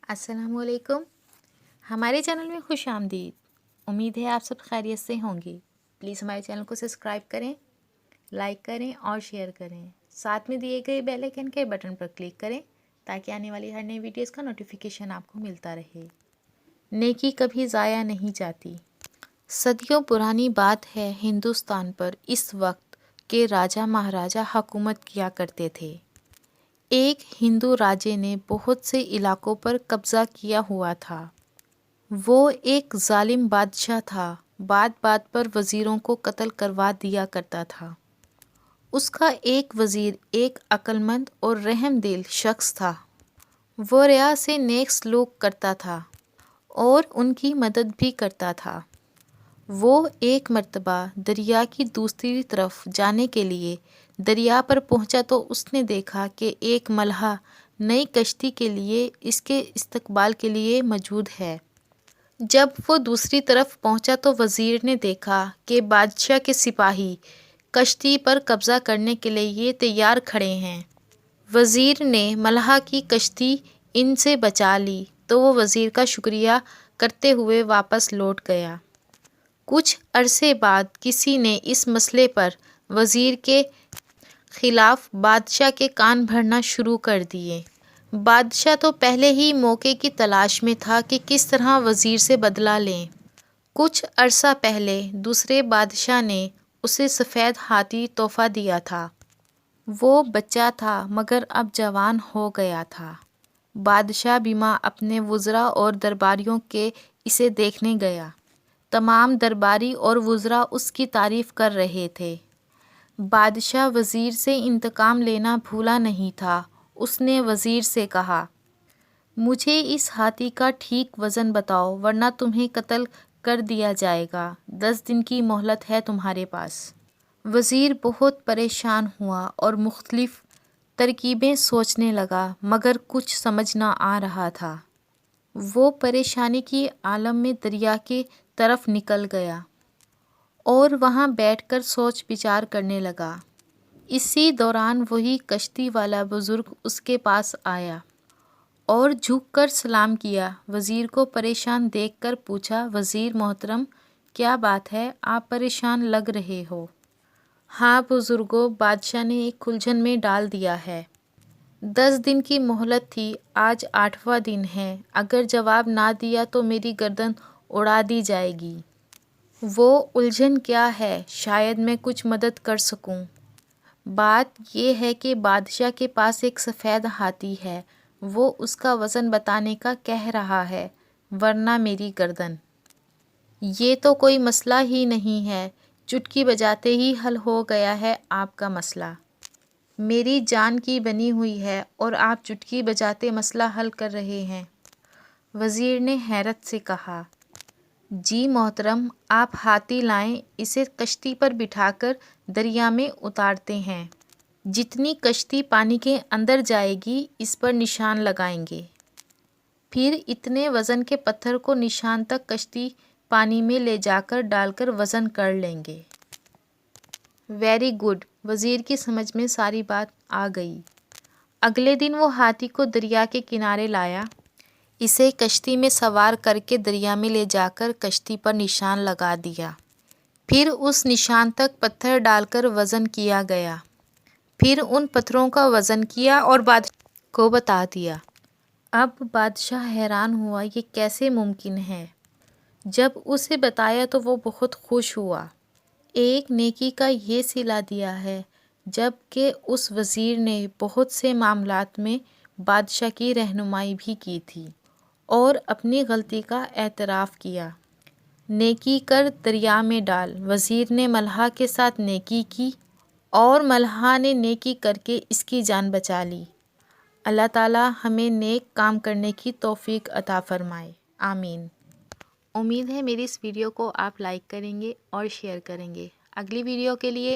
अस्सलाम वालेकुम। हमारे चैनल में खुश आमदीद। उम्मीद है आप सब खैरियत से होंगे। प्लीज़ हमारे चैनल को सब्सक्राइब करें, लाइक करें और शेयर करें। साथ में दिए गए बेल आइकन के बटन पर क्लिक करें ताकि आने वाली हर नई वीडियोस का नोटिफिकेशन आपको मिलता रहे। नेकी कभी ज़ाया नहीं जाती। सदियों पुरानी बात है, हिंदुस्तान पर इस वक्त के राजा महाराजा हुकूमत किया करते थे। एक हिंदू राजे ने बहुत से इलाकों पर कब्ज़ा किया हुआ था। वो एक जालिम बादशाह था, बात बात पर वज़ीरों को कत्ल करवा दिया करता था। उसका एक वज़ीर एक अक्लमंद और रहमदिल शख्स था। वो रिया से नेक सलूक करता था और उनकी मदद भी करता था। वो एक मर्तबा दरिया की दूसरी तरफ जाने के लिए दरिया पर पहुंचा तो उसने देखा कि एक मल्हा नई कश्ती के लिए इसके इस्तकबाल के लिए मौजूद है। जब वो दूसरी तरफ पहुंचा तो वज़ीर ने देखा कि बादशाह के सिपाही कश्ती पर कब्ज़ा करने के लिए तैयार खड़े हैं। वज़ीर ने मल्हा की कश्ती इनसे बचा ली तो वो वज़ीर का शुक्रिया करते हुए वापस लौट गया। कुछ अरसे बाद किसी ने इस मसले पर वज़ीर के ख़िलाफ़ बादशाह के कान भरना शुरू कर दिए। बादशाह तो पहले ही मौके की तलाश में था कि किस तरह वज़ीर से बदला लें। कुछ अरसा पहले दूसरे बादशाह ने उसे सफ़ेद हाथी तोहफ़ा दिया था। वो बच्चा था मगर अब जवान हो गया था। बादशाह बीमा अपने वज़रा और दरबारियों के इसे देखने गया। तमाम दरबारी और वज़रा उसकी तारीफ़ कर रहे थे। बादशाह वज़ीर से इंतकाम लेना भूला नहीं था। उसने वज़ीर से कहा, मुझे इस हाथी का ठीक वज़न बताओ वरना तुम्हें कत्ल कर दिया जाएगा। 10 दिन की मोहलत है तुम्हारे पास। वज़ीर बहुत परेशान हुआ और मुख्तलिफ़ तरकीबें सोचने लगा मगर कुछ समझ ना आ रहा था। वो परेशानी की आलम में दरिया की तरफ निकल गया और वहाँ बैठकर सोच विचार करने लगा। इसी दौरान वही कश्ती वाला बुज़ुर्ग उसके पास आया और झुककर सलाम किया। वज़ीर को परेशान देखकर पूछा, वज़ीर मोहतरम, क्या बात है, आप परेशान लग रहे हो? हाँ बुज़ुर्गो, बादशाह ने एक उलझन में डाल दिया है। 10 दिन की मोहलत थी, आज 8वां दिन है। अगर जवाब ना दिया तो मेरी गर्दन उड़ा दी जाएगी। वो उलझन क्या है? शायद मैं कुछ मदद कर सकूं। बात ये है कि बादशाह के पास एक सफ़ेद हाथी है। वो उसका वज़न बताने का कह रहा है, वरना मेरी गर्दन। ये तो कोई मसला ही नहीं है, चुटकी बजाते ही हल हो गया है आपका मसला। मेरी जान की बनी हुई है और आप चुटकी बजाते मसला हल कर रहे हैं। वज़ीर ने हैरत से कहा, जी मोहतरम, आप हाथी लाएं, इसे कश्ती पर बिठाकर दरिया में उतारते हैं। जितनी कश्ती पानी के अंदर जाएगी इस पर निशान लगाएंगे। फिर इतने वज़न के पत्थर को निशान तक कश्ती पानी में ले जाकर डालकर वज़न कर लेंगे। Very good. वज़ीर की समझ में सारी बात आ गई। अगले दिन वो हाथी को दरिया के किनारे लाया। इसे कश्ती में सवार करके दरिया में ले जाकर कश्ती पर निशान लगा दिया। फिर उस निशान तक पत्थर डालकर वज़न किया गया। फिर उन पत्थरों का वज़न किया और बादशाह को बता दिया। अब बादशाह हैरान हुआ, ये कैसे मुमकिन है। जब उसे बताया तो वो बहुत खुश हुआ। एक नेकी का ये सिला दिया है, जबकि उस वज़ीर ने बहुत से मामलात में बादशाह की रहनुमाई भी की थी और अपनी गलती का एतराफ़ किया। नेकी कर दरिया में डाल। वज़ीर ने मल्हा के साथ नेकी की और मल्हा ने नेकी करके इसकी जान बचा ली। अल्लाह ताला हमें नेक काम करने की तौफीक अता फ़रमाए, आमीन। उम्मीद है मेरी इस वीडियो को आप लाइक करेंगे और शेयर करेंगे। अगली वीडियो के लिए